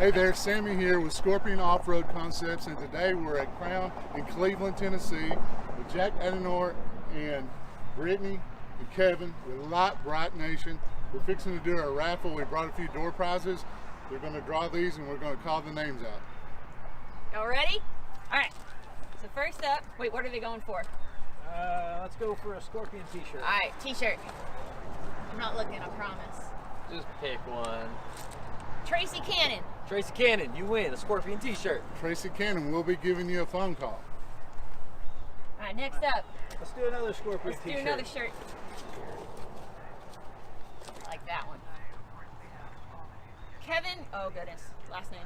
Hey there, Sammy here with Scorpion Off-Road Concepts, and today we're at Crown in Cleveland, Tennessee with Jack Adenor and Brittany and Kevin with Lite Brite Nation. We're fixing to do our raffle. We brought a few door prizes. We're going to draw these and we're going to call the names out. Y'all ready? All right. So first up, wait, what are they going for? Let's go for a Scorpion t-shirt. All right, t-shirt. I'm not looking, I promise. Just pick one. Tracy Cannon. Tracy Cannon, you win a Scorpion t-shirt. Tracy Cannon will be giving you a phone call. All right, next up. Let's do another Scorpion Let's t-shirt. do another shirt. I like that one. Kevin, oh goodness, last name.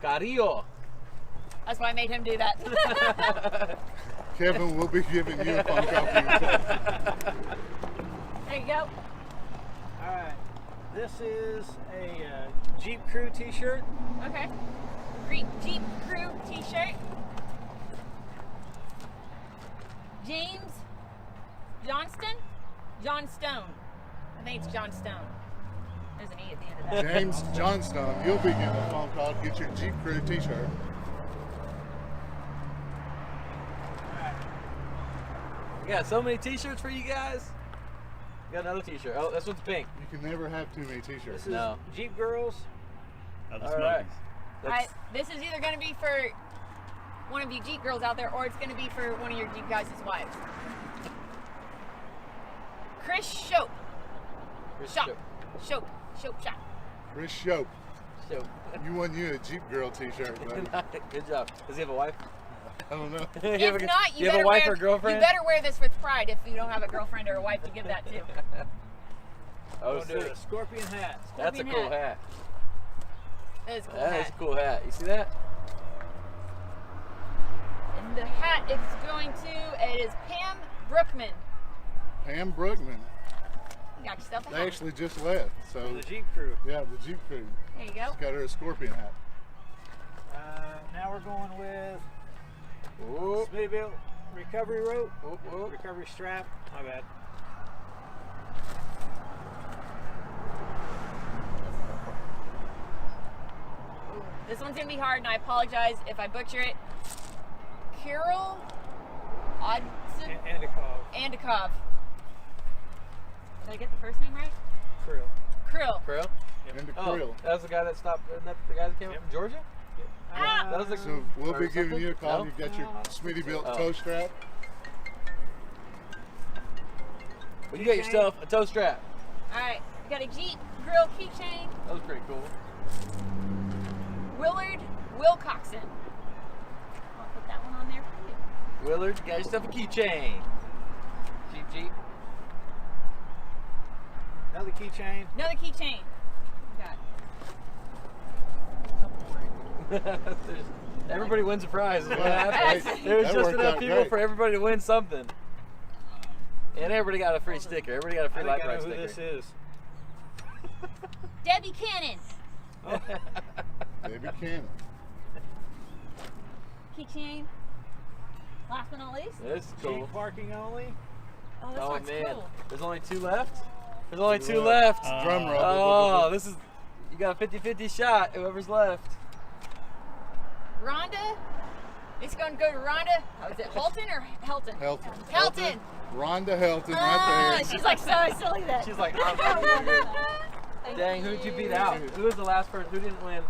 Carrillo. That's why I made him do that. Kevin will be giving you a phone call. There you go. All right. This is a Jeep Crew t-shirt. Okay. Great Jeep Crew t-shirt. James Johnston? John Stone. I think it's John Stone. There's an E at the end of that. James Johnstone, you'll be getting a phone call to get your Jeep Crew t-shirt. We got so many t-shirts for you guys. We got another t-shirt. Oh, this one's pink. You can never have too many t-shirts. This is No. Jeep Girls. All right. Alright, this is either going to be for one of you Jeep girls out there, or it's going to be for one of your Jeep guys' wives. Chris Shope. Shop. Shope. Shope shop. Chris Shope, So, you won you a Jeep Girl t-shirt, buddy. good job. Does he have a wife? I don't know. If not, you have better a wife wear, or a girlfriend? You better wear this with pride if you don't have a girlfriend or a wife to give that to. Oh, We'll do a sick. Scorpion hat. That's a Scorpion cool hat. That is a cool That hat. is a cool hat. You see that? And the hat is going to, it is Pam Brookman. Pam Brookman. You got yourself a They hat. actually just left. So The Jeep Crew. yeah, the Jeep Crew. There you go. Just got her a Scorpion hat. Now we're going with Whoop. Smittyville recovery rope, Whoop, whoop. recovery strap. My bad. This one's going to be hard, and I apologize if I butcher it. Kirill Andikov. Did I get the first name right? Crew. Krill. Krill? And the Oh, Krill. that was the guy that stopped. Isn't that the guy that came up from Georgia? Ah! That was the So we'll be or giving something? you a call. No? You've got your Smittyville Oh. toe strap. Well, you got yourself a toe strap. Alright, we got a Jeep Grill keychain. That was pretty cool. Willard Wilcoxon. I'll put that one on there for you. Willard, you got yourself a keychain. Jeep. Another keychain. Another keychain. Got Everybody wins a prize. Is what Hey, happens. There's that just worked enough out people great. for everybody to win something. And everybody got a free sticker. Everybody got a free I Lite think I Brite know who sticker. this is. Debbie Cannon. Debbie Cannon. Keychain. Last but not least. This is cool. Jeep parking only. Oh, this Oh one's man, cool. there's only two left. There's only two Two left. left. Drum roll. Oh, this is, you got a 50-50 shot. Whoever's left. Rhonda. It's going to go to Rhonda. Oh, is it Halton or Helton? Helton. Helton. Rhonda Helton Ah, right there. she's like so silly that. She's like, dang, who'd you beat out? Who was the last person? Who didn't win?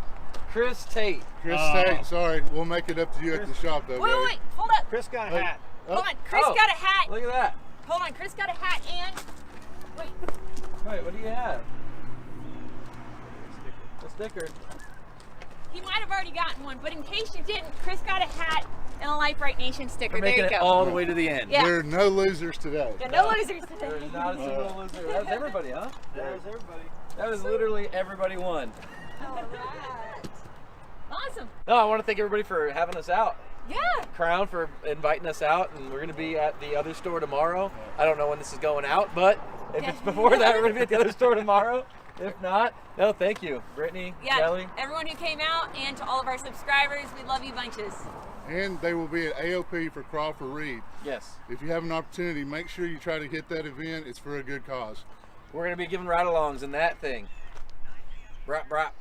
Chris Tate. Chris Tate, sorry. We'll make it up to you at the shop though, buddy. Wait, hold up. Chris got a Hey. hat. Oh, Hold on, Chris Oh, got a hat. Look at that. Hold on, Chris got a hat and wait. Wait, what do you have? A sticker. He might have already gotten one, but in case you didn't, Chris got a hat and a Lite Brite Nation sticker. We're There making you it go. all the way to the end. Yeah. There are no losers today. Yeah, no losers today. There's not a single loser. That was everybody, huh? That was everybody. That was literally everybody won. All right. Awesome. No, I want to thank everybody for having us out. Yeah. Crown for inviting us out, and we're going to be at the other store tomorrow. I don't know when this is going out, but if it's before that, we're going to be at the other store tomorrow. If not, no, thank you, Brittany, Yeah. Kelly. Everyone who came out and to all of our subscribers, we love you bunches. And they will be at AOP for Crawford Reed. Yes, If you have an opportunity, make sure you try to hit that event. It's for a good cause. we're going to be giving ride-alongs in that thing. Brap, brap.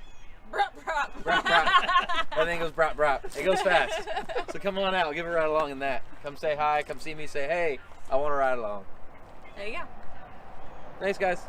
Bruh, bruh. brop. Brap, brap. I think it goes brap, brap. It goes fast. So come on out. Give a ride along in that. Come say hi. Come see me. Say, hey, I want to ride along. There you go. Thanks, guys.